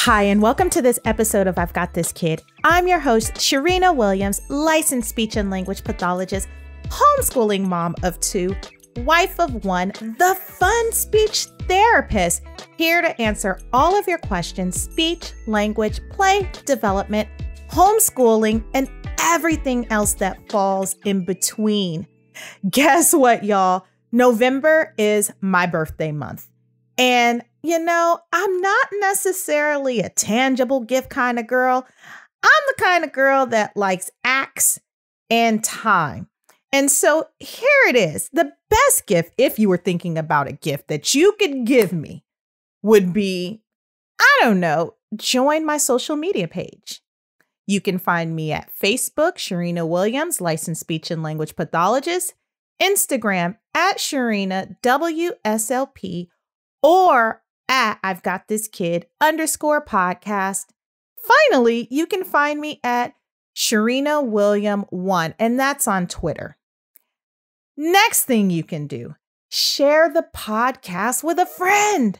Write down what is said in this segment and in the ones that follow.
Hi, and welcome to this episode of I've Got This Kid. I'm your host, Cherina Williams, licensed speech and language pathologist, homeschooling mom of 2, wife of 1, the fun speech therapist, here to answer all of your questions, speech, language, play, development, homeschooling, and everything else that falls in between. Guess what, y'all? November is my birthday month. And you know, I'm not necessarily a tangible gift kind of girl. I'm the kind of girl that likes acts and time. And so here it is. The best gift, if you were thinking about a gift that you could give me, would be, join my social media page. You can find me at Facebook, Cherina Williams, licensed speech and language pathologist, Instagram at Cherina WSLP, or at I've Got This Kid _podcast. Finally, you can find me at Cherina William 1, and that's on Twitter. Next thing you can do, share the podcast with a friend.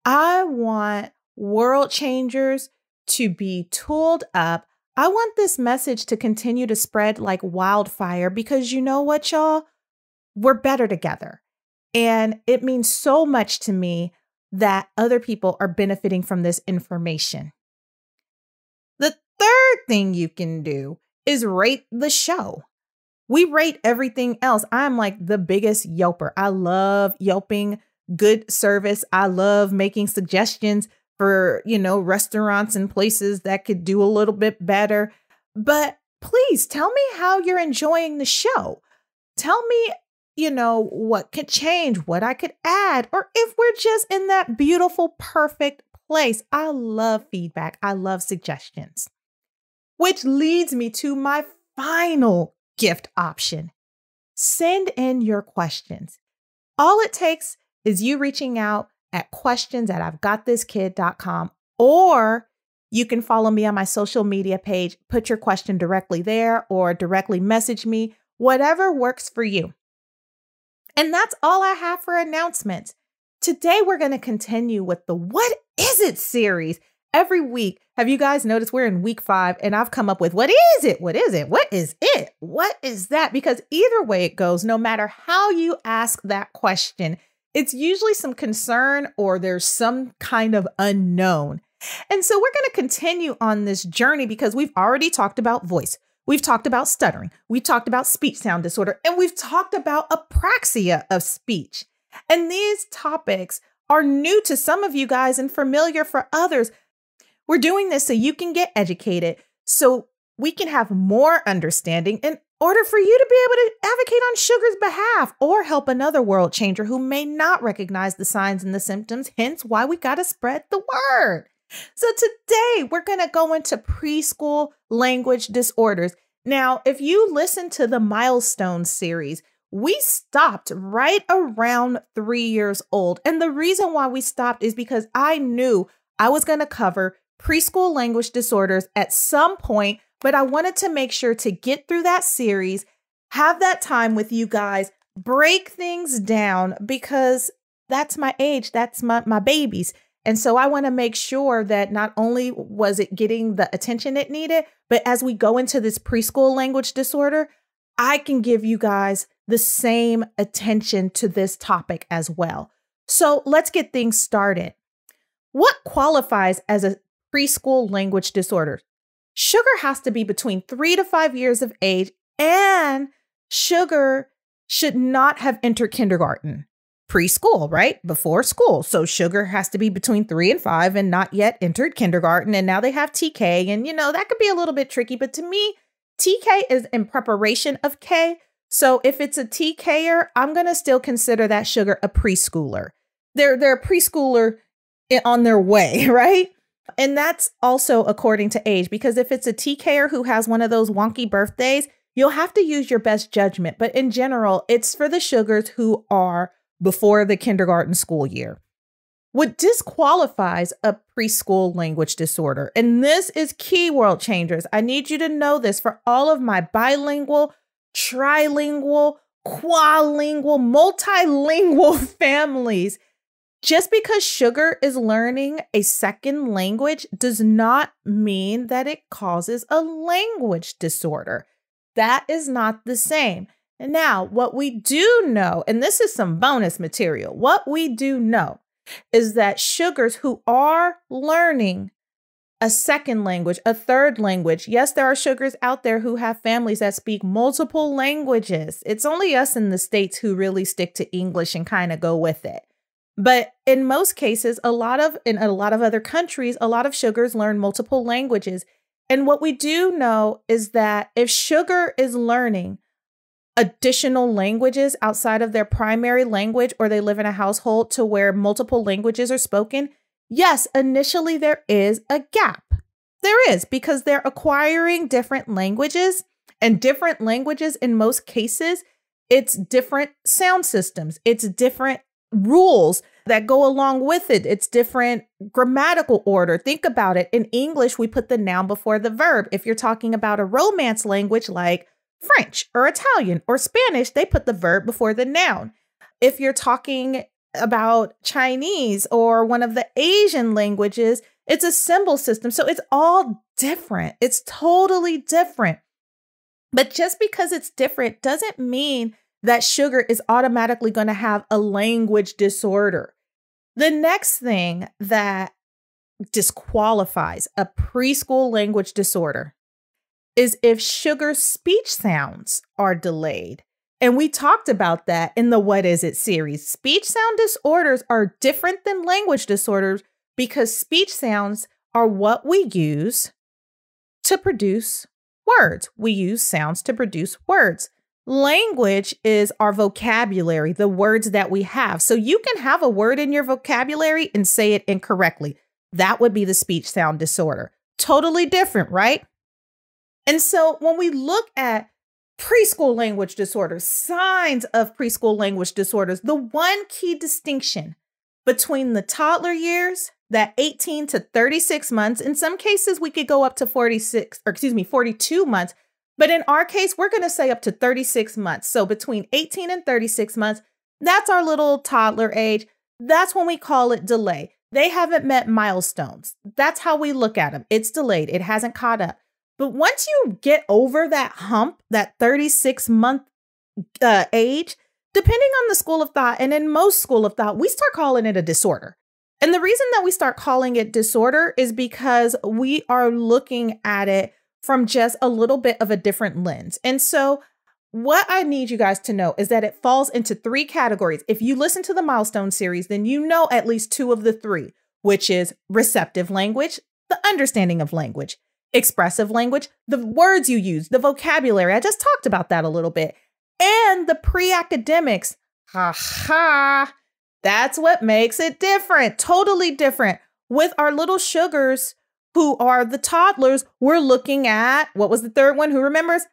I want world changers to be tooled up. I want this message to continue to spread like wildfire because you know what, y'all? We're better together. And it means so much to me that other people are benefiting from this information. The third thing you can do is rate the show. We rate everything else. I'm like the biggest yelper. I love yelping good service. I love making suggestions for, restaurants and places that could do a little bit better. But please tell me how you're enjoying the show. Tell me what could change, what I could add, or if we're just in that beautiful, perfect place. I love feedback. I love suggestions, which leads me to my final gift option. Send in your questions. All it takes is you reaching out at questions@I'veGotThisKid.com, or you can follow me on my social media page, put your question directly there, or directly message me, whatever works for you. And that's all I have for announcements. Today, we're going to continue with the What Is It series. Every week, have you guys noticed we're in week 5 and I've come up with what is it? What is it? What is it? What is that? Because either way it goes, no matter how you ask that question, it's usually some concern or there's some kind of unknown. And so we're going to continue on this journey because we've already talked about voice. We've talked about stuttering. We've talked about speech sound disorder, and we've talked about apraxia of speech. And these topics are new to some of you guys and familiar for others. We're doing this so you can get educated, so we can have more understanding in order for you to be able to advocate on sugar's behalf or help another world changer who may not recognize the signs and the symptoms, hence why we got to spread the word. So today we're going to go into preschool language disorders. Now, if you listen to the Milestones series, we stopped right around 3 years old. And the reason why we stopped is because I knew I was going to cover preschool language disorders at some point, but I wanted to make sure to get through that series, have that time with you guys, break things down because that's my age, that's my babies. And so I want to make sure that not only was it getting the attention it needed, but as we go into this preschool language disorder, I can give you guys the same attention to this topic as well. So let's get things started. What qualifies as a preschool language disorder? Sugar has to be between 3 to 5 years of age, and sugar should not have entered kindergarten. Preschool, right? Before school. So sugar has to be between 3 and 5 and not yet entered kindergarten. And now they have TK. And, that could be a little bit tricky. But to me, TK is in preparation of K. So if it's a TKer, I'm going to still consider that sugar a preschooler. They're a preschooler on their way, right? And that's also according to age, because if it's a TKer who has one of those wonky birthdays, you'll have to use your best judgment. But in general, it's for the sugars who are before the kindergarten school year. What disqualifies a preschool language disorder, and this is key, world changers. I need you to know this for all of my bilingual, trilingual, qualingual, multilingual families. Just because sugar is learning a second language does not mean that it causes a language disorder. That is not the same. And now, what we do know, and this is some bonus material, what we do know is that sugars who are learning a second language, a third language. Yes, there are sugars out there who have families that speak multiple languages. It's only us in the States who really stick to English and kind of go with it. But in most cases, in a lot of other countries, a lot of sugars learn multiple languages. And what we do know is that if sugar is learning additional languages outside of their primary language, or they live in a household to where multiple languages are spoken, yes, initially there is a gap. There is, because they're acquiring different languages, and different languages in most cases, it's different sound systems. It's different rules that go along with it. It's different grammatical order. Think about it. In English, we put the noun before the verb. If you're talking about a Romance language like French or Italian or Spanish, they put the verb before the noun. If you're talking about Chinese or one of the Asian languages, it's a symbol system. So it's all different. It's totally different. But just because it's different doesn't mean that sugar is automatically going to have a language disorder. The next thing that disqualifies a preschool language disorder is if sugar's speech sounds are delayed. And we talked about that in the What Is It series. Speech sound disorders are different than language disorders because speech sounds are what we use to produce words. We use sounds to produce words. Language is our vocabulary, the words that we have. So you can have a word in your vocabulary and say it incorrectly. That would be the speech sound disorder. Totally different, right? And so when we look at preschool language disorders, signs of preschool language disorders, the one key distinction between the toddler years, that 18 to 36 months, in some cases we could go up to 42 months, but in our case, we're going to say up to 36 months. So between 18 and 36 months, that's our little toddler age. That's when we call it delay. They haven't met milestones. That's how we look at them. It's delayed. It hasn't caught up. But once you get over that hump, that 36-month age, depending on the school of thought, and in most school of thought, we start calling it a disorder. And the reason that we start calling it disorder is because we are looking at it from just a little bit of a different lens. And so what I need you guys to know is that it falls into three categories. If you listen to the Milestone series, then you know at least two of the three, which is receptive language, the understanding of language, expressive language, the words you use, the vocabulary. I just talked about that a little bit. And the pre-academics. That's what makes it different. Totally different. With our little sugars who are the toddlers, we're looking at, what was the third one? Who remembers?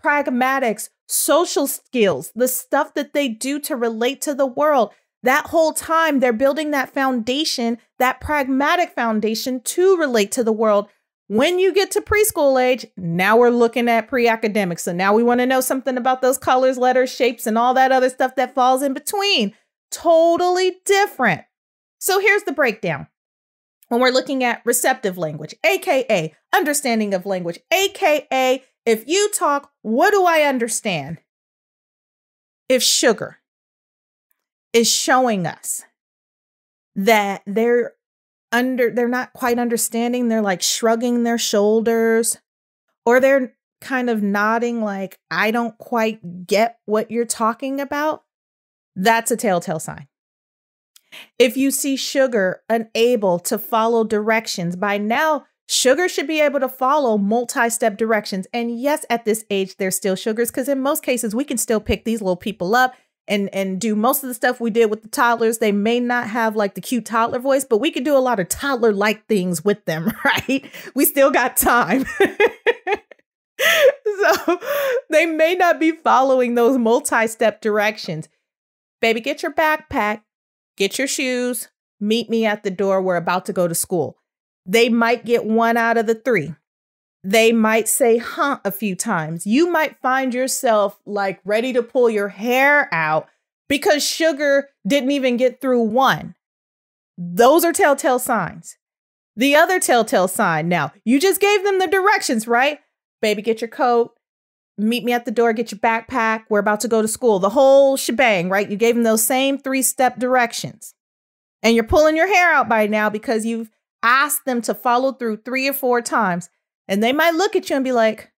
Pragmatics, social skills, the stuff that they do to relate to the world. That whole time they're building that foundation, that pragmatic foundation to relate to the world. When you get to preschool age, now we're looking at pre-academics. So now we want to know something about those colors, letters, shapes, and all that other stuff that falls in between. Totally different. So here's the breakdown. When we're looking at receptive language, AKA understanding of language, AKA if you talk, what do I understand? If sugar is showing us that they're not quite understanding, they're like shrugging their shoulders, or they're kind of nodding like, I don't quite get what you're talking about, that's a telltale sign. If you see sugar unable to follow directions, by now, sugar should be able to follow multi-step directions. And yes, at this age, they're still sugars, because in most cases, we can still pick these little people up and do most of the stuff we did with the toddlers. They may not have like the cute toddler voice, but we can do a lot of toddler-like things with them, right? We still got time. So they may not be following those multi-step directions. Baby, get your backpack, get your shoes, meet me at the door. We're about to go to school. They might get one out of the three. They might say, a few times. You might find yourself like ready to pull your hair out because sugar didn't even get through one. Those are telltale signs. The other telltale sign, now, you just gave them the directions, right? Baby, get your coat. Meet me at the door, get your backpack. We're about to go to school. The whole shebang, right? You gave them those same 3-step directions. And you're pulling your hair out by now because you've asked them to follow through 3 or 4 times. And they might look at you and be like,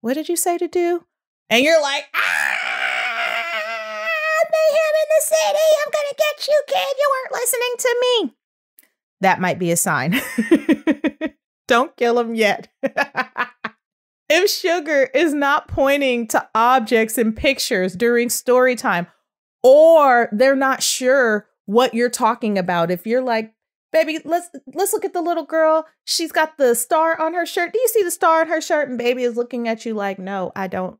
what did you say to do? And you're like, mayhem in the city. I'm going to get you, kid. You weren't listening to me. That might be a sign. Don't kill them yet. If sugar is not pointing to objects and pictures during story time, or they're not sure what you're talking about, if you're like, baby, let's look at the little girl. She's got the star on her shirt. Do you see the star on her shirt? And baby is looking at you like, no, I don't.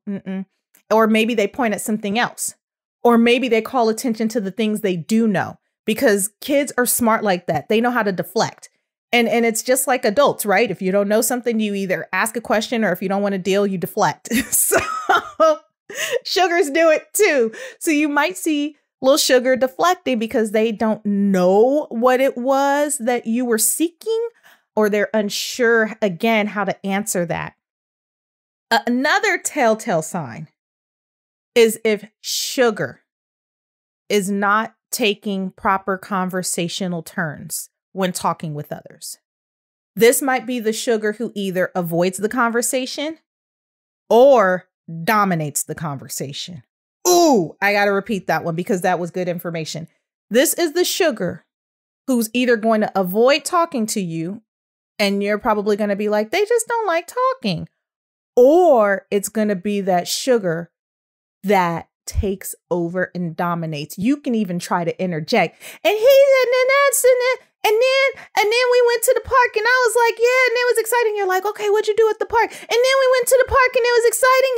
Or maybe they point at something else. Or maybe they call attention to the things they do know, because kids are smart like that. They know how to deflect. And it's just like adults, right? If you don't know something, you either ask a question, or if you don't want to deal, you deflect. So sugars do it too. So you might see little sugar deflecting because they don't know what it was that you were seeking, or they're unsure, again, how to answer that. Another telltale sign is if sugar is not taking proper conversational turns when talking with others. This might be the sugar who either avoids the conversation or dominates the conversation. Ooh, I got to repeat that one because that was good information. This is the sugar who's either going to avoid talking to you, and you're probably going to be like, they just don't like talking. Or it's going to be that sugar that takes over and dominates. You can even try to interject. And and then we went to the park, and I was like, yeah, and it was exciting. You're like, okay, what'd you do at the park? And then we went to the park, and it was exciting,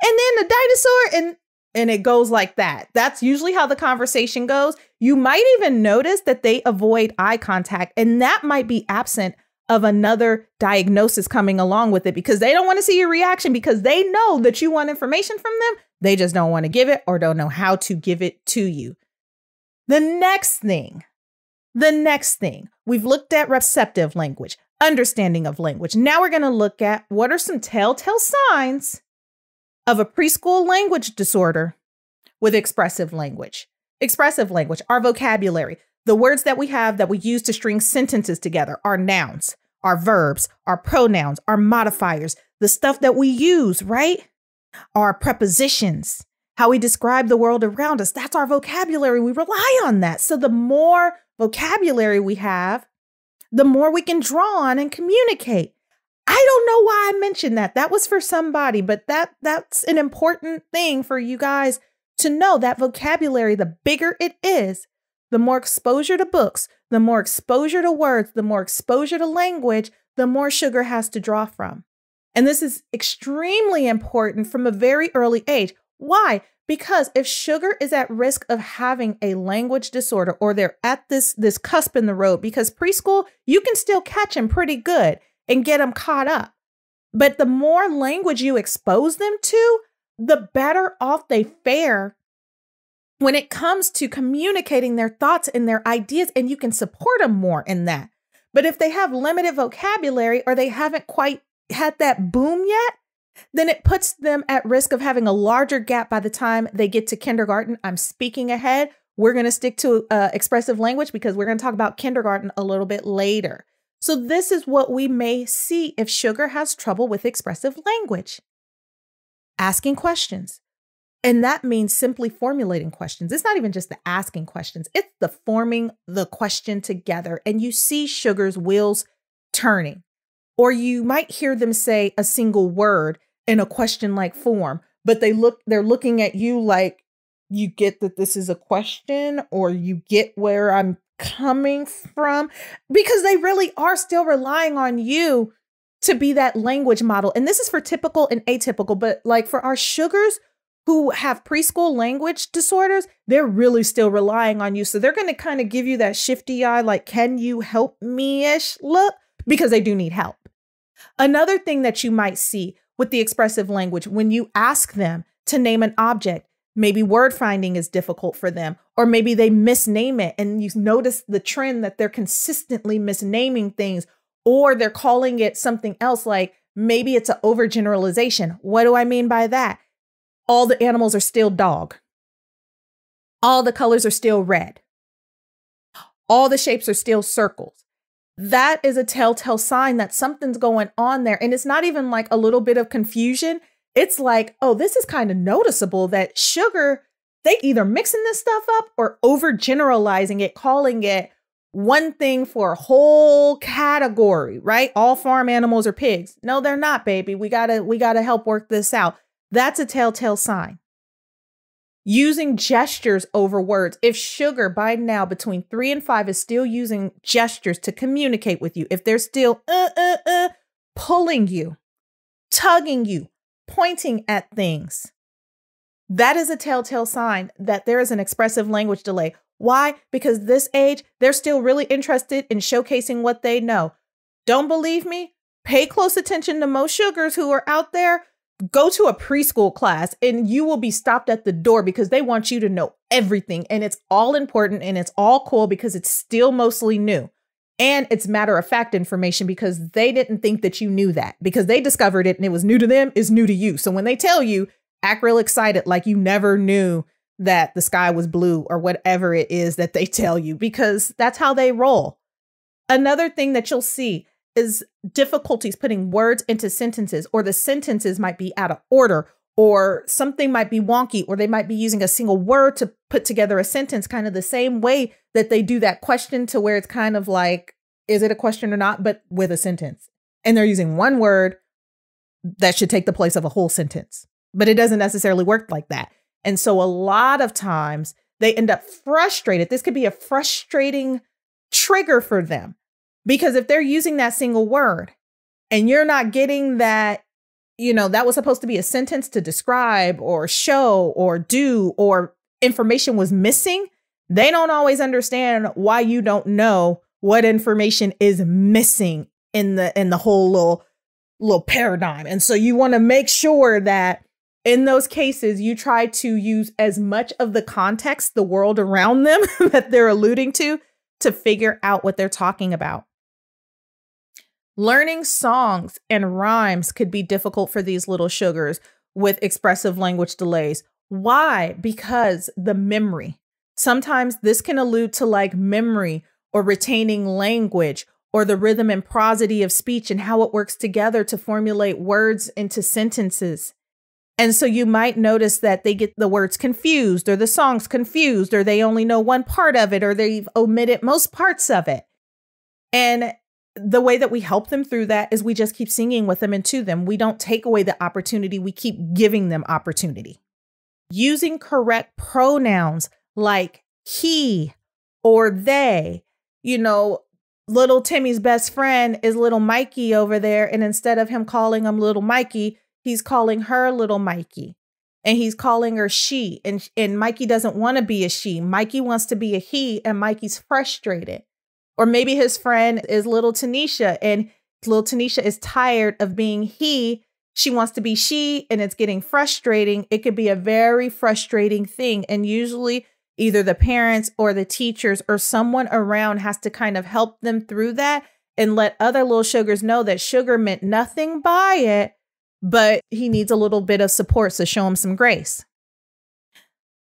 and then the dinosaur, and it goes like that. That's usually how the conversation goes. You might even notice that they avoid eye contact, and that might be absent of another diagnosis coming along with it, because they don't want to see your reaction, because they know that you want information from them. They just don't want to give it, or don't know how to give it to you. The next thing, we've looked at receptive language, understanding of language. Now we're going to look at what are some telltale signs of a preschool language disorder with expressive language. Expressive language, our vocabulary, the words that we have that we use to string sentences together, our nouns, our verbs, our pronouns, our modifiers, the stuff that we use, right? Our prepositions, how we describe the world around us. That's our vocabulary. We rely on that. So the more vocabulary we have, the more we can draw on and communicate. I don't know why I mentioned that. That was for somebody, but that's an important thing for you guys to know. That vocabulary, the bigger it is, the more exposure to books, the more exposure to words, the more exposure to language, the more sugar has to draw from. And this is extremely important from a very early age. Why? Because if sugar is at risk of having a language disorder, or they're at this cusp in the road, because preschool, you can still catch them pretty good and get them caught up. But the more language you expose them to, the better off they fare when it comes to communicating their thoughts and their ideas, and you can support them more in that. But if they have limited vocabulary, or they haven't quite had that boom yet, then it puts them at risk of having a larger gap by the time they get to kindergarten. I'm speaking ahead. We're going to stick to expressive language because we're going to talk about kindergarten a little bit later. So this is what we may see if sugar has trouble with expressive language. Asking questions. And that means simply formulating questions. It's not even just the asking questions. It's the forming the question together. And you see sugar's wheels turning. Or you might hear them say a single word in a question-like form, but they're looking at you like, you get that this is a question, or you get where I'm coming from, because they really are still relying on you to be that language model. And this is for typical and atypical, but like for our sugars who have preschool language disorders, they're really still relying on you. So they're going to kind of give you that shifty eye, like, can you help me-ish look? Because they do need help. Another thing that you might see with the expressive language, when you ask them to name an object, Maybe word finding is difficult for them, or maybe they misname it and you notice the trend that they're consistently misnaming things, or they're calling it something else. Like maybe it's an overgeneralization. What do I mean by that? All the animals are still dog. All the colors are still red. All the shapes are still circles. That is a telltale sign that something's going on there. And it's not even like a little bit of confusion. It's like, oh, this is kind of noticeable that sugar, they either mixing this stuff up or overgeneralizing it, calling it one thing for a whole category, right? All farm animals are pigs. No, they're not, baby. We gotta help work this out. That's a telltale sign. Using gestures over words. If sugar by now between 3 and 5 is still using gestures to communicate with you, if they're still pulling you, tugging you, pointing at things, that is a telltale sign that there is an expressive language delay. Why? Because this age, they're still really interested in showcasing what they know. Don't believe me? Pay close attention to most sugars who are out there. Go to a preschool class and you will be stopped at the door because they want you to know everything. And it's all important and it's all cool because it's still mostly new. And it's matter of fact information because they didn't think that you knew that because they discovered it and it was new to them, is new to you. So when they tell you, act real excited like you never knew that the sky was blue or whatever it is that they tell you, because that's how they roll. Another thing that you'll see is difficulties putting words into sentences, or the sentences might be out of order, or something might be wonky, or they might be using a single word to put together a sentence, kind of the same way that they do that question to where it's kind of like, is it a question or not, but with a sentence. And they're using one word that should take the place of a whole sentence, but it doesn't necessarily work like that. And so a lot of times they end up frustrated. This could be a frustrating trigger for them. Because if they're using that single word and you're not getting that, that was supposed to be a sentence to describe or show or do, or information was missing, they don't always understand why you don't know what information is missing in the whole little paradigm. And so you want to make sure that in those cases, you try to use as much of the context, the world around them that they're alluding to figure out what they're talking about. Learning songs and rhymes could be difficult for these little sugars with expressive language delays. Why? Because the memory. Sometimes this can allude to like memory or retaining language, or the rhythm and prosody of speech and how it works together to formulate words into sentences. And so you might notice that they get the words confused, or the songs confused, or they only know one part of it, or they've omitted most parts of it. And the way that we help them through that is we just keep singing with them and to them. We don't take away the opportunity. We keep giving them opportunity. Using correct pronouns like he or they. Little Timmy's best friend is little Mikey over there. And instead of him calling him little Mikey, he's calling her little Mikey. And he's calling her she. And Mikey doesn't want to be a she. Mikey wants to be a he, and Mikey's frustrated. Or maybe his friend is little Tanisha, and little Tanisha is tired of being he. She wants to be she, and it's getting frustrating. It could be a very frustrating thing. And usually either the parents or the teachers or someone around has to kind of help them through that and let other little sugars know that sugar meant nothing by it, but he needs a little bit of support, so show him some grace.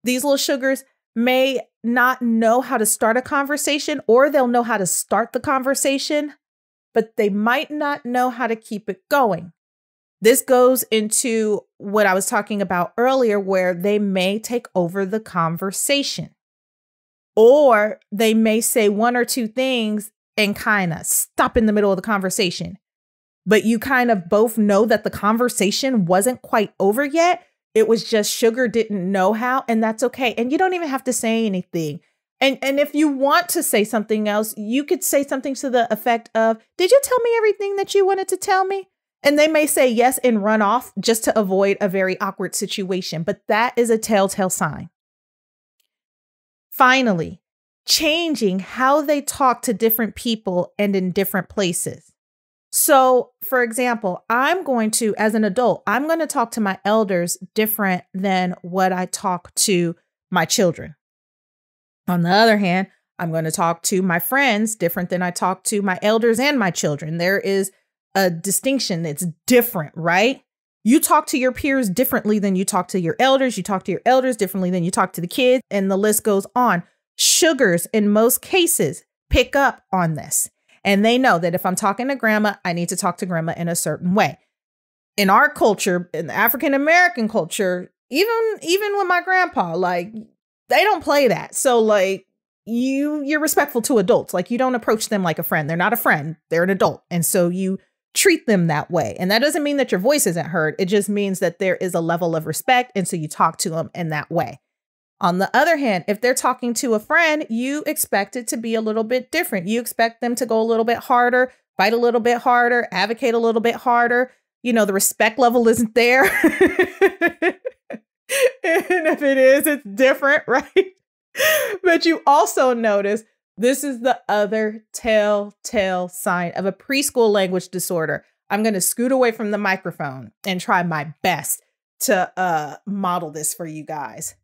These little sugars may not know how to start a conversation, or they'll know how to start the conversation, but they might not know how to keep it going. This goes into what I was talking about earlier, where they may take over the conversation, or they may say one or two things and kind of stop in the middle of the conversation. But you kind of both know that the conversation wasn't quite over yet. It was just sugar didn't know how, and that's okay. And you don't even have to say anything. And if you want to say something else, you could say something to the effect of, did you tell me everything that you wanted to tell me? And they may say yes and run off just to avoid a very awkward situation. But that is a telltale sign. Finally, changing how they talk to different people and in different places. So, for example, as an adult, I'm going to talk to my elders different than what I talk to my children. On the other hand, I'm going to talk to my friends different than I talk to my elders and my children. There is a distinction that's different, right? You talk to your peers differently than you talk to your elders. You talk to your elders differently than you talk to the kids, and the list goes on. Sugars, in most cases, pick up on this. And they know that if I'm talking to grandma, I need to talk to grandma in a certain way. In our culture, in the African American culture, even with my grandpa, like, they don't play that. So like you're respectful to adults. Like, you don't approach them like a friend. They're not a friend. They're an adult. And so you treat them that way. And that doesn't mean that your voice isn't heard. It just means that there is a level of respect. And so you talk to them in that way. On the other hand, if they're talking to a friend, you expect it to be a little bit different. You expect them to go a little bit harder, fight a little bit harder, advocate a little bit harder. You know, the respect level isn't there. And if it is, it's different, right? But you also notice this is the other telltale sign of a preschool language disorder. I'm going to scoot away from the microphone and try my best to model this for you guys.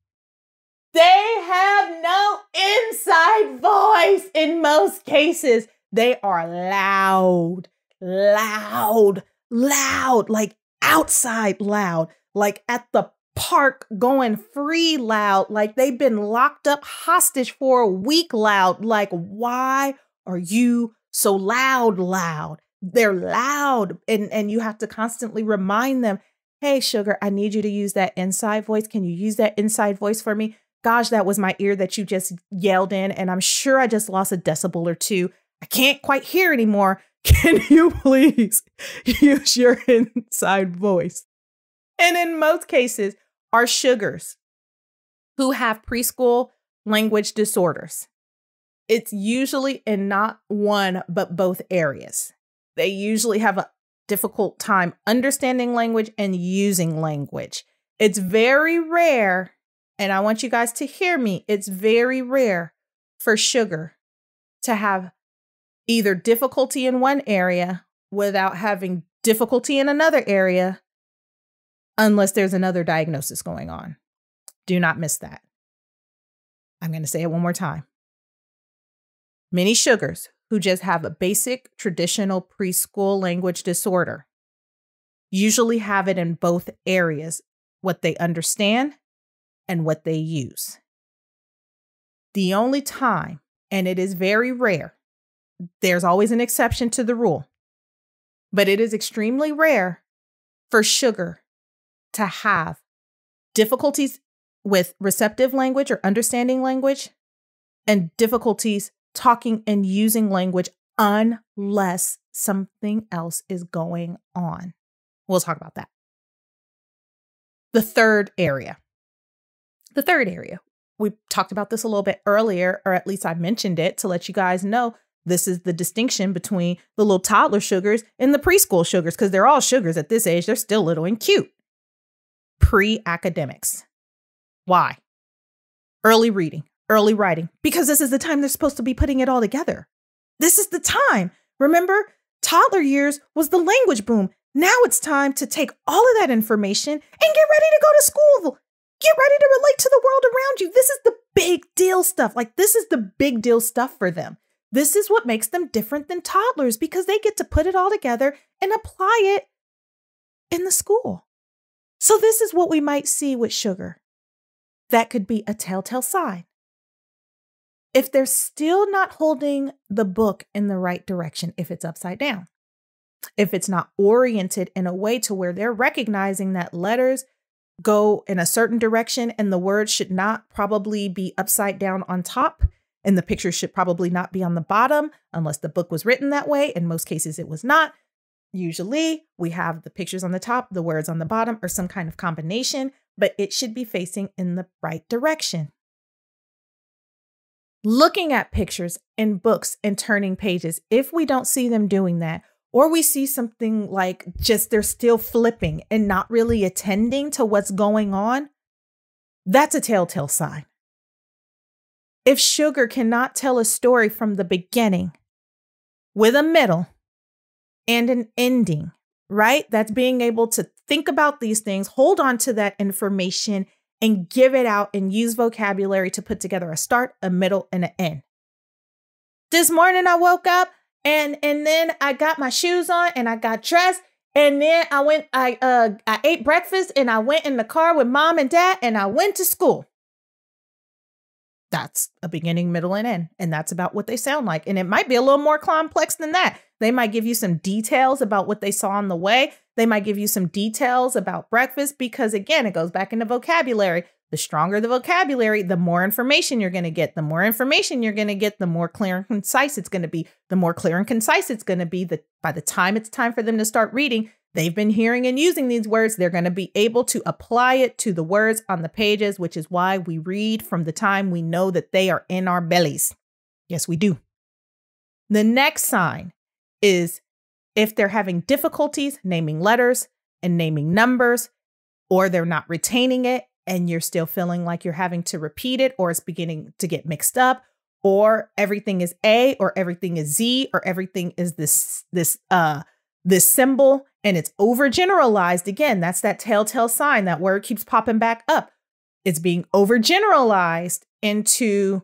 They have no inside voice in most cases. They are loud, like outside loud, like at the park going free loud, like they've been locked up hostage for a week loud. Like, why are you so loud? They're loud. And you have to constantly remind them, hey, sugar, I need you to use that inside voice. Can you use that inside voice for me? Gosh, that was my ear that you just yelled in, and I'm sure I just lost a decibel or two. I can't quite hear anymore. Can you please use your inside voice? And in most cases, are sugars who have preschool language disorders. It's usually in not one, but both areas. They usually have a difficult time understanding language and using language. It's very rare. And I want you guys to hear me. It's very rare for sugar to have either difficulty in one area without having difficulty in another area, unless there's another diagnosis going on. Do not miss that. I'm going to say it one more time. Many sugars who just have a basic traditional preschool language disorder usually have it in both areas, what they understand and what they use. The only time, and it is very rare, there's always an exception to the rule, but it is extremely rare for sugar to have difficulties with receptive language or understanding language and difficulties talking and using language unless something else is going on. We'll talk about that. The third area, we talked about this a little bit earlier, or at least I mentioned it to let you guys know this is the distinction between the little toddler sugars and the preschool sugars, because they're all sugars at this age. They're still little and cute. Pre-academics. Why? Early reading, early writing, because this is the time they're supposed to be putting it all together. This is the time. Remember, toddler years was the language boom. Now it's time to take all of that information and get ready to go to school. Get ready to relate to the world around you. This is the big deal stuff. Like, this is the big deal stuff for them. This is what makes them different than toddlers, because they get to put it all together and apply it in the school. So this is what we might see with sugar. That could be a telltale sign. If they're still not holding the book in the right direction, if it's upside down, if it's not oriented in a way to where they're recognizing that letters go in a certain direction and the words should not probably be upside down on top, and the picture should probably not be on the bottom unless the book was written that way. In most cases, it was not. Usually we have the pictures on the top, the words on the bottom, or some kind of combination, but it should be facing in the right direction. Looking at pictures in books and turning pages, if we don't see them doing that, or we see something like just they're still flipping and not really attending to what's going on, that's a telltale sign. If sugar cannot tell a story from the beginning with a middle and an ending, right? That's being able to think about these things, hold on to that information, and give it out and use vocabulary to put together a start, a middle, and an end. This morning I woke up and then I got my shoes on and I got dressed. And then I ate breakfast and I went in the car with mom and dad and I went to school. That's a beginning, middle, and end. And that's about what they sound like. And it might be a little more complex than that. They might give you some details about what they saw on the way. They might give you some details about breakfast because, again, it goes back into vocabulary. The stronger the vocabulary, the more information you're going to get. The more information you're going to get, the more clear and concise it's going to be. The more clear and concise it's going to be, by the time it's time for them to start reading, they've been hearing and using these words. They're going to be able to apply it to the words on the pages, which is why we read from the time we know that they are in our bellies. Yes, we do. The next sign is if they're having difficulties naming letters and naming numbers, or they're not retaining it and you're still feeling like you're having to repeat it, or it's beginning to get mixed up, or everything is A, or everything is Z, or everything is this symbol and it's overgeneralized. Again, that's that telltale sign. That word keeps popping back up. It's being overgeneralized into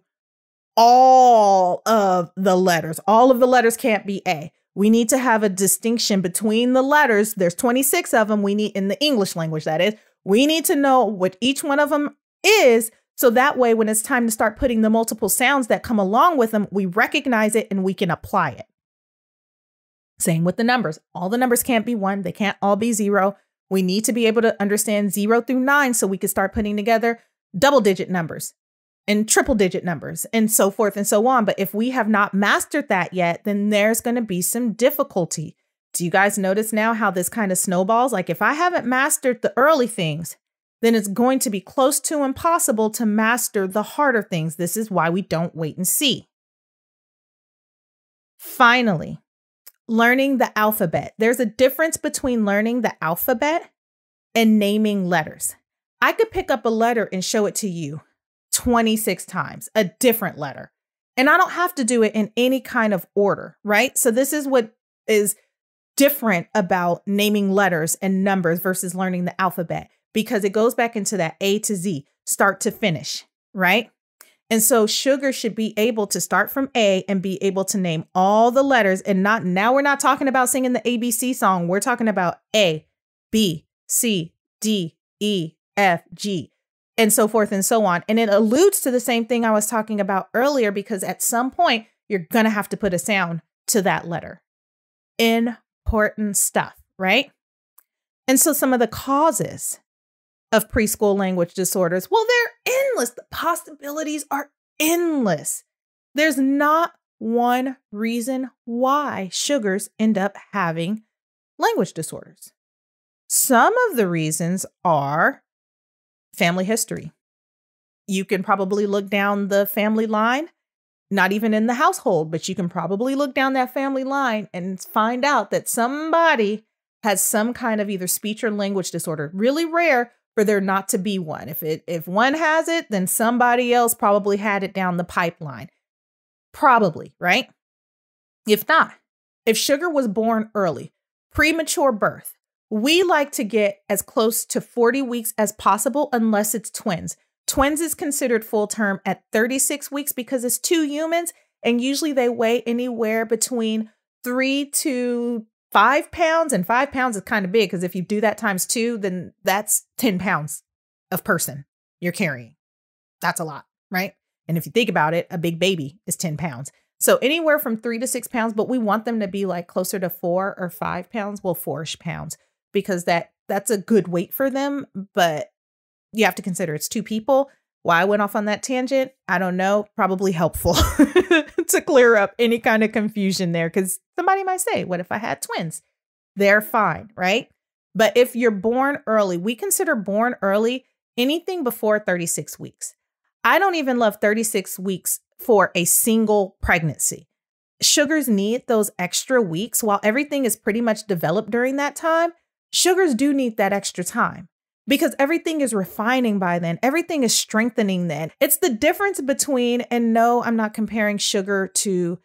all of the letters. All of the letters can't be A. We need to have a distinction between the letters. There's 26 of them. We need, in the English language, that is, we need to know what each one of them is. So that way, when it's time to start putting the multiple sounds that come along with them, we recognize it and we can apply it. Same with the numbers. All the numbers can't be 1. They can't all be 0. We need to be able to understand 0 through 9 so we can start putting together double-digit numbers and triple-digit numbers and so forth and so on. But if we have not mastered that yet, then there's going to be some difficulty. Do you guys notice now how this kind of snowballs? Like if I haven't mastered the early things, then it's going to be close to impossible to master the harder things. This is why we don't wait and see. Finally, learning the alphabet. There's a difference between learning the alphabet and naming letters. I could pick up a letter and show it to you 26 times, a different letter. And I don't have to do it in any kind of order, right? So this is what is different about naming letters and numbers versus learning the alphabet, because it goes back into that A to Z, start to finish, right? And so Sugar should be able to start from A and be able to name all the letters, and now we're not talking about singing the ABC song. We're talking about A, B, C, D, E, F, G, and so forth and so on. And it alludes to the same thing I was talking about earlier, because at some point you're going to have to put a sound to that letter. Important stuff, right? And so some of the causes of preschool language disorders, well, they're endless. The possibilities are endless. There's not one reason why sugars end up having language disorders. Some of the reasons are family history. You can probably look down the family line, not even in the household, but you can probably look down that family line and find out that somebody has some kind of either speech or language disorder. Really rare for there not to be one. If one has it, then somebody else probably had it down the pipeline. Probably, right? If not, if Sugar was born early, premature birth, we like to get as close to 40 weeks as possible unless it's twins. Twins is considered full term at 36 weeks because it's 2 humans, and usually they weigh anywhere between 3 to 5 pounds, and 5 pounds is kind of big because if you do that times 2, then that's 10 pounds of person you're carrying. That's a lot, right? And if you think about it, a big baby is 10 pounds. So anywhere from 3 to 6 pounds, but we want them to be like closer to 4 or 5 pounds, well, 4-ish pounds, because that's a good weight for them. But you have to consider it's 2 people. Why I went off on that tangent, I don't know. Probably helpful to clear up any kind of confusion there, because somebody might say, what if I had twins? They're fine, right? But if you're born early, we consider born early anything before 36 weeks. I don't even love 36 weeks for a single pregnancy. Sugars need those extra weeks. While everything is pretty much developed during that time, sugars do need that extra time, because everything is refining by then. Everything is strengthening then. It's the difference between, and no, I'm not comparing Sugar to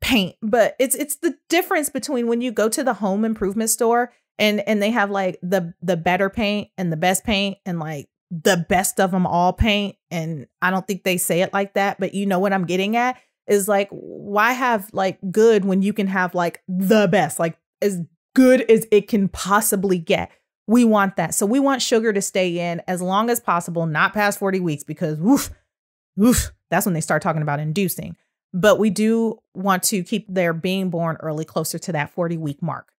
paint, but it's the difference between when you go to the home improvement store and they have like the better paint and the best paint and like the best of them all paint. And I don't think they say it like that, but you know what I'm getting at is like, why have like good when you can have like the best, like as good as it can possibly get? We want that. So we want sugar to stay in as long as possible, not past 40 weeks, because that's when they start talking about inducing. But we do want to keep their being born early closer to that 40-week mark.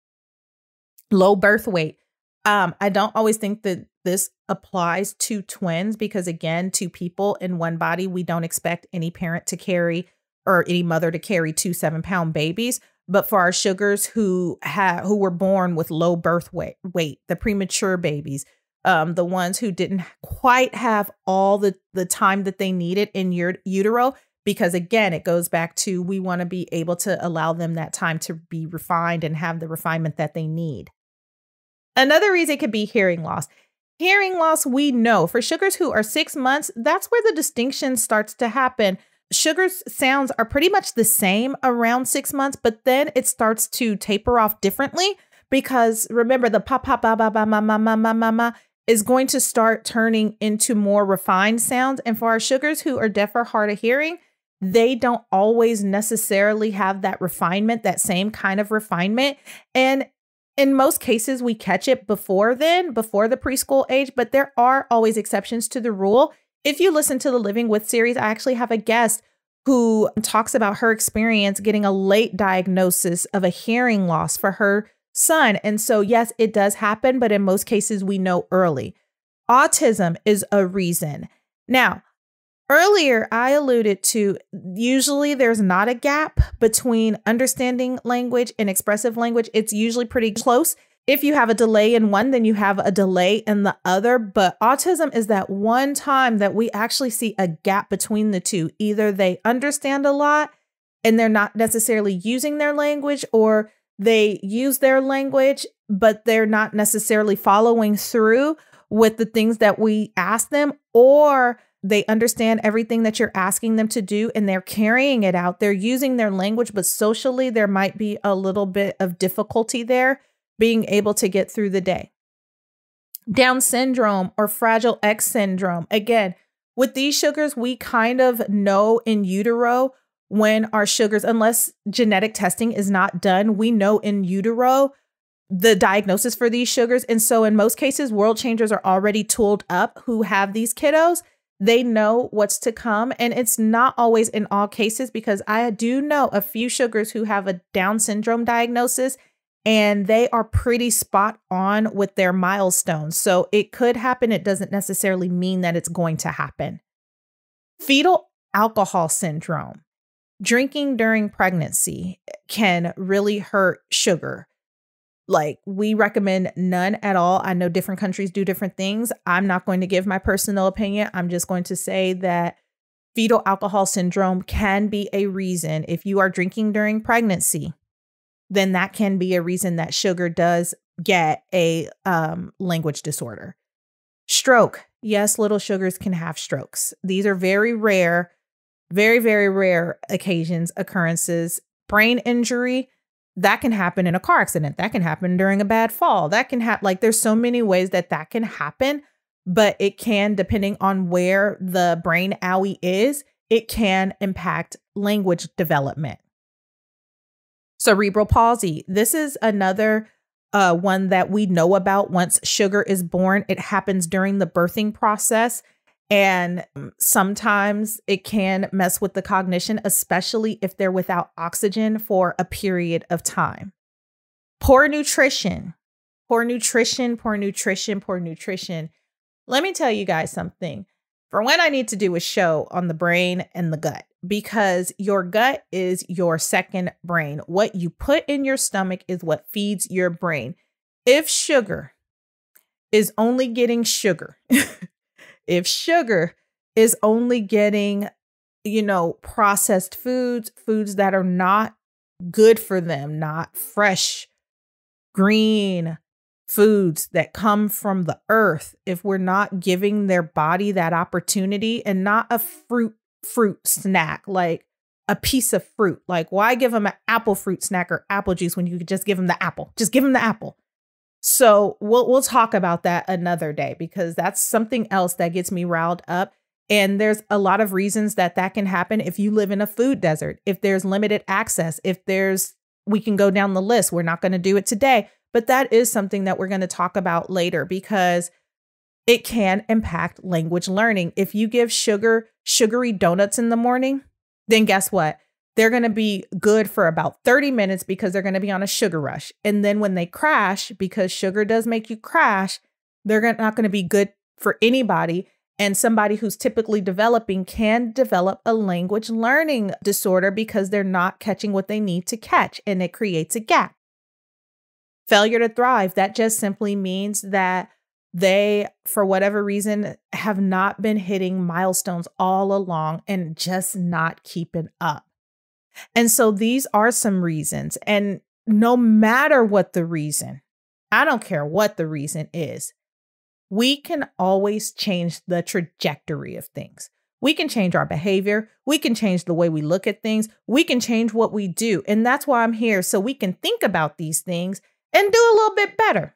Low birth weight. I don't always think that this applies to twins because, again, two people in one body, we don't expect any parent to carry or any mother to carry 2 7-pound babies. But for our sugars who were born with low birth weight, the premature babies, the ones who didn't quite have all the time that they needed in your utero, because again, it goes back to we want to be able to allow them that time to be refined and have the refinement that they need. Another reason could be hearing loss. Hearing loss, we know for sugars who are 6 months, that's where the distinction starts to happen. Sugar's sounds are pretty much the same around 6 months, but then it starts to taper off differently because remember the pa pa ba ba ba ma ma ma ma ma ma is going to start turning into more refined sounds. And for our sugars who are deaf or hard of hearing, they don't always necessarily have that refinement, that same kind of refinement. And in most cases, we catch it before the preschool age, but there are always exceptions to the rule. If you listen to the Living With series, I actually have a guest who talks about her experience getting a late diagnosis of a hearing loss for her son. And so, yes, it does happen, but in most cases, we know early. Autism is a reason. Now, earlier, I alluded to usually there's not a gap between understanding language and expressive language. It's usually pretty close. If you have a delay in one, then you have a delay in the other. But autism is that one time that we actually see a gap between the two. Either they understand a lot and they're not necessarily using their language, or they use their language, but they're not necessarily following through with the things that we ask them, or they understand everything that you're asking them to do and they're carrying it out. They're using their language, but socially there might be a little bit of difficulty there being able to get through the day. Down syndrome or Fragile X syndrome. Again, with these sugars, we kind of know in utero when our sugars, unless genetic testing is not done, we know in utero the diagnosis for these sugars. And so in most cases, world changers are already tooled up who have these kiddos. They know what's to come. And it's not always in all cases, because I do know a few sugars who have a Down syndrome diagnosis and they are pretty spot on with their milestones. So it could happen. It doesn't necessarily mean that it's going to happen. Fetal alcohol syndrome. Drinking during pregnancy can really hurt sugar. Like, we recommend none at all. I know different countries do different things. I'm not going to give my personal opinion. I'm just going to say that fetal alcohol syndrome can be a reason. If you are drinking during pregnancy, then that can be a reason that sugar does get a language disorder. Stroke. Yes, little sugars can have strokes. These are very rare, very, very rare occurrences. Brain injury. That can happen in a car accident. That can happen during a bad fall. That can happen. Like, there's so many ways that can happen, but it can, depending on where the brain owie is, it can impact language development. Cerebral palsy. This is another one that we know about once sugar is born. It happens during the birthing process. And sometimes it can mess with the cognition, especially if they're without oxygen for a period of time. Poor nutrition. Poor nutrition, poor nutrition, poor nutrition. Let me tell you guys something. For when I need to do a show on the brain and the gut, because your gut is your second brain. What you put in your stomach is what feeds your brain. If sugar is only getting sugar, if sugar is only getting, processed foods that are not good for them, not fresh, green foods that come from the earth, if we're not giving their body that opportunity, and not a fruit snack, like a piece of fruit. Like, why give them an apple fruit snack or apple juice when you could just give them the apple? Just give them the apple. So we'll talk about that another day, because that's something else that gets me riled up. And there's a lot of reasons that can happen if you live in a food desert, if there's limited access, we can go down the list. We're not going to do it today, but that is something that we're going to talk about later, because it can impact language learning. If you give sugary donuts in the morning, then guess what? They're going to be good for about 30 minutes because they're going to be on a sugar rush. And then when they crash, because sugar does make you crash, they're not going to be good for anybody. And somebody who's typically developing can develop a language learning disorder because they're not catching what they need to catch, and it creates a gap. Failure to thrive, that just simply means that they, for whatever reason, have not been hitting milestones all along and just not keeping up. And so these are some reasons. And no matter what the reason, I don't care what the reason is, we can always change the trajectory of things. We can change our behavior. We can change the way we look at things. We can change what we do. And that's why I'm here, so we can think about these things and do a little bit better.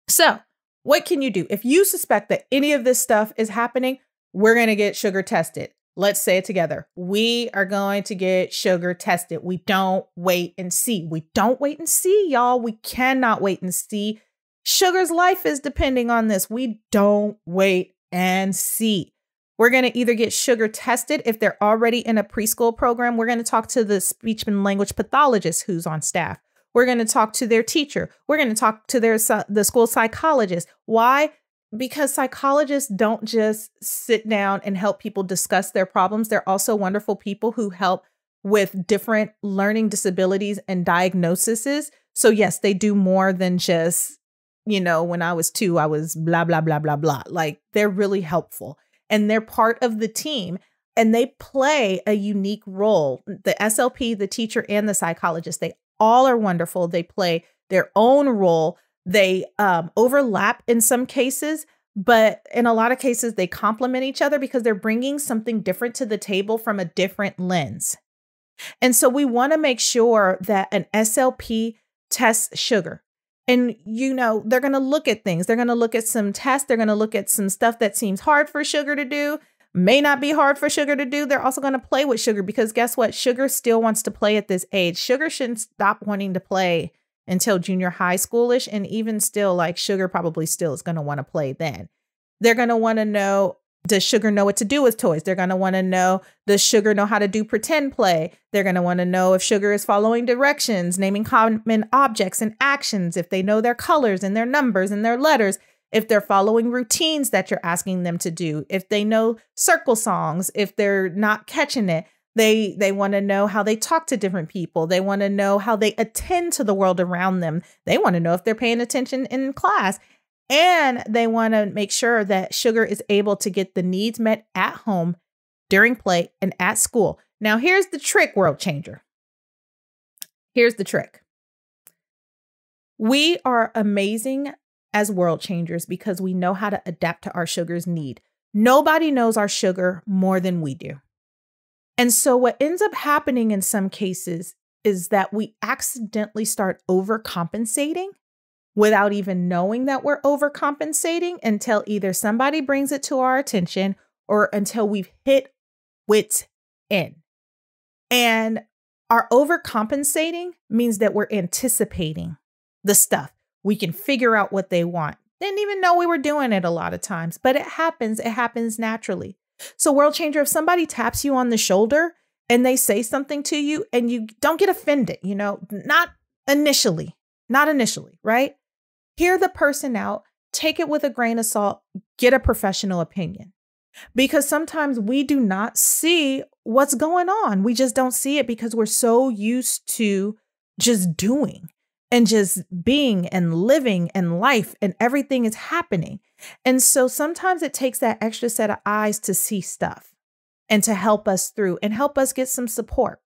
So what can you do? If you suspect that any of this stuff is happening, we're going to get sugar tested. Let's say it together. We are going to get sugar tested. We don't wait and see. We don't wait and see, y'all. We cannot wait and see. Sugar's life is depending on this. We don't wait and see. We're going to either get sugar tested if they're already in a preschool program. We're going to talk to the speech and language pathologist who's on staff. We're going to talk to their teacher. We're going to talk to the school psychologist. Why? Because psychologists don't just sit down and help people discuss their problems. They're also wonderful people who help with different learning disabilities and diagnoses. So yes, they do more than just, when I was 2, I was blah, blah, blah, blah, blah. Like, they're really helpful and they're part of the team and they play a unique role. The SLP, the teacher, and the psychologist, they all are wonderful. They play their own role. They overlap in some cases, but in a lot of cases, they complement each other because they're bringing something different to the table from a different lens. And so we want to make sure that an SLP tests sugar. And, they're going to look at things. They're going to look at some tests. They're going to look at some stuff that seems hard for sugar to do, may not be hard for sugar to do. They're also going to play with sugar because guess what? Sugar still wants to play at this age. Sugar shouldn't stop wanting to play until junior high schoolish. And even still, like, sugar probably still is going to want to play then. They're going to want to know, does sugar know what to do with toys? They're going to want to know, does sugar know how to do pretend play? They're going to want to know if sugar is following directions, naming common objects and actions, if they know their colors and their numbers and their letters, if they're following routines that you're asking them to do, if they know circle songs, if they're not catching it. They want to know how they talk to different people. They want to know how they attend to the world around them. They want to know if they're paying attention in class. And they want to make sure that sugar is able to get the needs met at home, during play, and at school. Now, here's the trick, world changer. Here's the trick. We are amazing as world changers because we know how to adapt to our sugar's need. Nobody knows our sugar more than we do. And so what ends up happening in some cases is that we accidentally start overcompensating without even knowing that we're overcompensating until either somebody brings it to our attention or until we've hit wit's end. And our overcompensating means that we're anticipating the stuff. We can figure out what they want. Didn't even know we were doing it a lot of times, but it happens. It happens naturally. So world changer, if somebody taps you on the shoulder and they say something to you and you don't get offended, not initially, right? Hear the person out, take it with a grain of salt, get a professional opinion. Because sometimes we do not see what's going on. We just don't see it because we're so used to just doing and just being and living and life and everything is happening. And so sometimes it takes that extra set of eyes to see stuff and to help us through and help us get some support.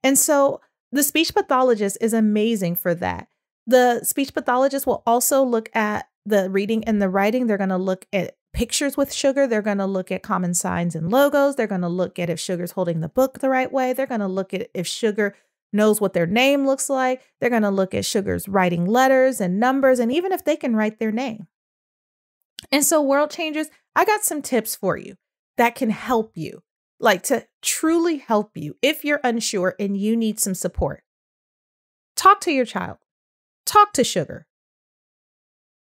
And so the speech pathologist is amazing for that. The speech pathologist will also look at the reading and the writing. They're going to look at pictures with sugar. They're going to look at common signs and logos. They're going to look at if sugar's holding the book the right way. They're going to look at if sugar knows what their name looks like. They're going to look at sugar's writing letters and numbers, and even if they can write their name. And so, world changers, I got some tips for you that can help you, like to truly help you if you're unsure and you need some support. Talk to your child. Talk to sugar.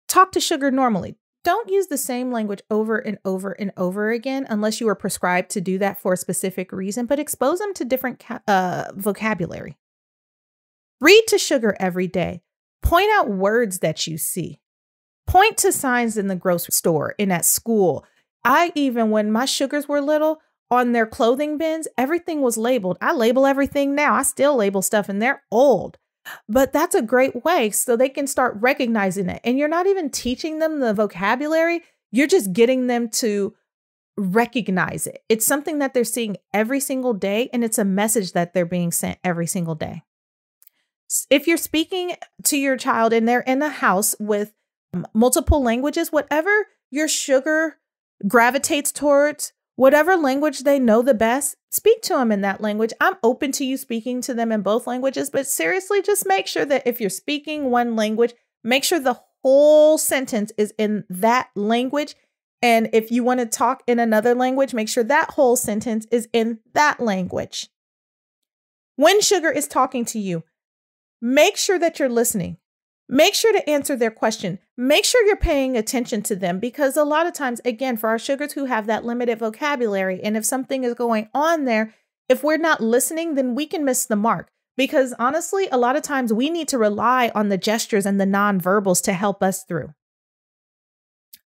Talk to sugar normally. Don't use the same language over and over and over again unless you are prescribed to do that for a specific reason, but expose them to different vocabulary. Read to sugar every day. Point out words that you see. Point to signs in the grocery store and at school. When my sugars were little, on their clothing bins, everything was labeled. I label everything now. I still label stuff and they're old. But that's a great way so they can start recognizing it. And you're not even teaching them the vocabulary. You're just getting them to recognize it. It's something that they're seeing every single day, and it's a message that they're being sent every single day. If you're speaking to your child and they're in a house with multiple languages, whatever your sugar gravitates towards, whatever language they know the best, speak to them in that language. I'm open to you speaking to them in both languages, but seriously, just make sure that if you're speaking one language, make sure the whole sentence is in that language. And if you want to talk in another language, make sure that whole sentence is in that language. When sugar is talking to you, make sure that you're listening. Make sure to answer their question. Make sure you're paying attention to them, because a lot of times, again, for our sugars who have that limited vocabulary, and if something is going on there, if we're not listening, then we can miss the mark. Because honestly, a lot of times we need to rely on the gestures and the nonverbals to help us through.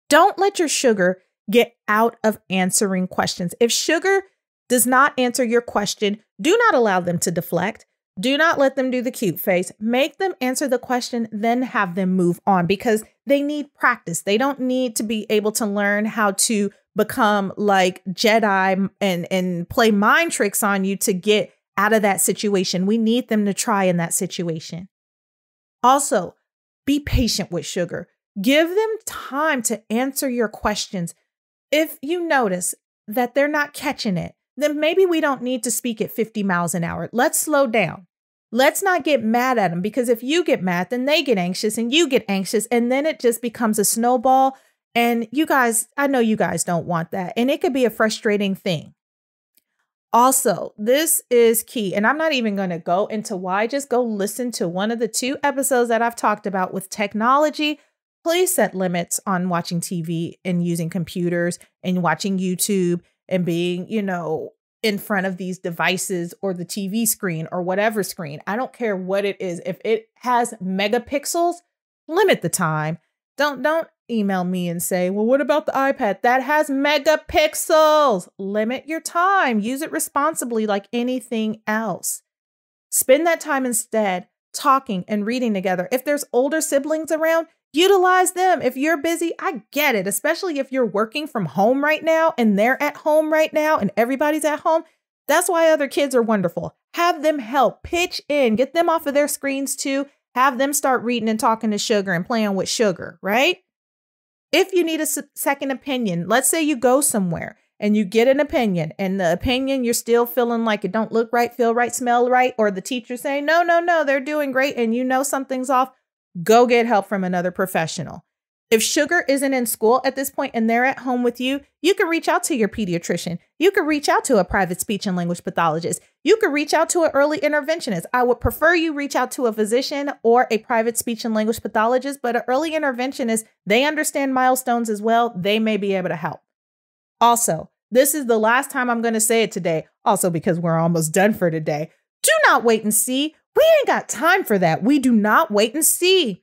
Don't let your sugar get out of answering questions. If sugar does not answer your question, do not allow them to deflect. Do not let them do the cute face. Make them answer the question, then have them move on, because they need practice. They don't need to be able to learn how to become like Jedi and play mind tricks on you to get out of that situation. We need them to try in that situation. Also, be patient with sugar. Give them time to answer your questions. If you notice that they're not catching it, then maybe we don't need to speak at 50 miles an hour. Let's slow down. Let's not get mad at them, because if you get mad, then they get anxious and you get anxious, and then it just becomes a snowball. And you guys, I know you guys don't want that. And it could be a frustrating thing. Also, this is key, and I'm not even going to go into why. Just go listen to one of the 2 episodes that I've talked about with technology. Please set limits on watching TV and using computers and watching YouTube and being, in front of these devices or the TV screen or whatever screen. I don't care what it is. If it has megapixels, limit the time. Don't email me and say, well, what about the iPad? That has megapixels. Limit your time. Use it responsibly like anything else. Spend that time instead talking and reading together. If there's older siblings around, utilize them. If you're busy, I get it, especially if you're working from home right now and they're at home right now and everybody's at home. That's why other kids are wonderful. Have them help, pitch in, get them off of their screens too. Have them start reading and talking to sugar and playing with sugar, right? If you need a second opinion, let's say you go somewhere and you get an opinion, and the opinion you're still feeling like it don't look right, feel right, smell right, or the teacher saying, no, they're doing great, and something's off. Go get help from another professional. If sugar isn't in school at this point and they're at home with you, you can reach out to your pediatrician. You can reach out to a private speech and language pathologist. You can reach out to an early interventionist. I would prefer you reach out to a physician or a private speech and language pathologist, but an early interventionist, they understand milestones as well. They may be able to help. Also, this is the last time I'm going to say it today, also because we're almost done for today. Do not wait and see. We ain't got time for that. We do not wait and see.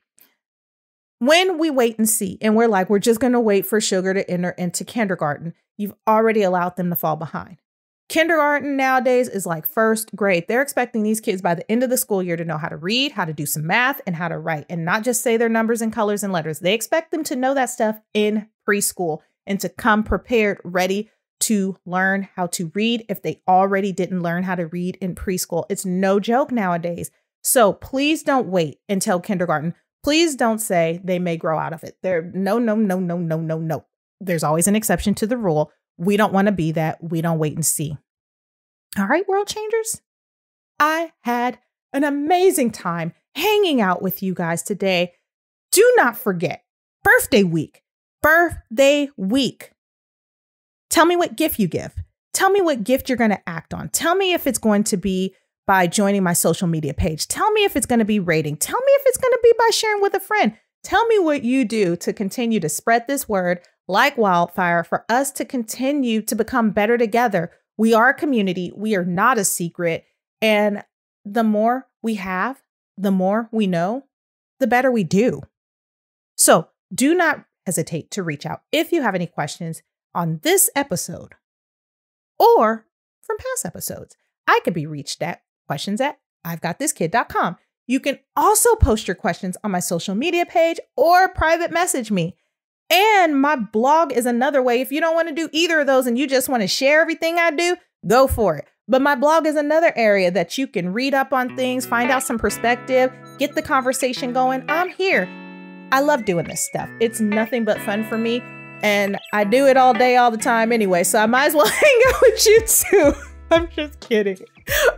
When we wait and see, and we're like, we're just going to wait for sugar to enter into kindergarten, you've already allowed them to fall behind. Kindergarten nowadays is like first grade. They're expecting these kids by the end of the school year to know how to read, how to do some math, and how to write, and not just say their numbers and colors and letters. They expect them to know that stuff in preschool and to come prepared, ready to learn how to read if they already didn't learn how to read in preschool. It's no joke nowadays. So please don't wait until kindergarten. Please don't say they may grow out of it. No. there's always an exception to the rule. We don't want to be that. We don't wait and see. All right, world changers. I had an amazing time hanging out with you guys today. Do not forget, birthday week. Birthday week. Tell me what gift you give. Tell me what gift you're going to act on. Tell me if it's going to be by joining my social media page. Tell me if it's going to be rating. Tell me if it's going to be by sharing with a friend. Tell me what you do to continue to spread this word like wildfire for us to continue to become better together. We are a community. We are not a secret. And the more we have, the more we know, the better we do. So do not hesitate to reach out if you have any questions on this episode or from past episodes. I could be reached at questions@I'veGotThisKid.com. You can also post your questions on my social media page or private message me. And my blog is another way. If you don't want to do either of those and you just want to share everything I do, go for it. But my blog is another area that you can read up on things, find out some perspective, get the conversation going. I'm here. I love doing this stuff. It's nothing but fun for me. And I do it all day, all the time anyway. So I might as well hang out with you too. I'm just kidding.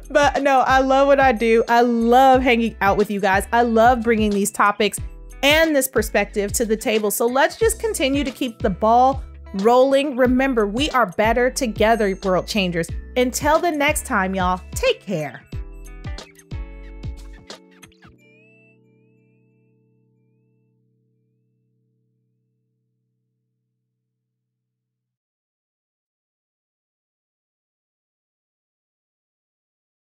But no, I love what I do. I love hanging out with you guys. I love bringing these topics and this perspective to the table. So let's just continue to keep the ball rolling. Remember, we are better together, world changers. Until the next time, y'all, take care.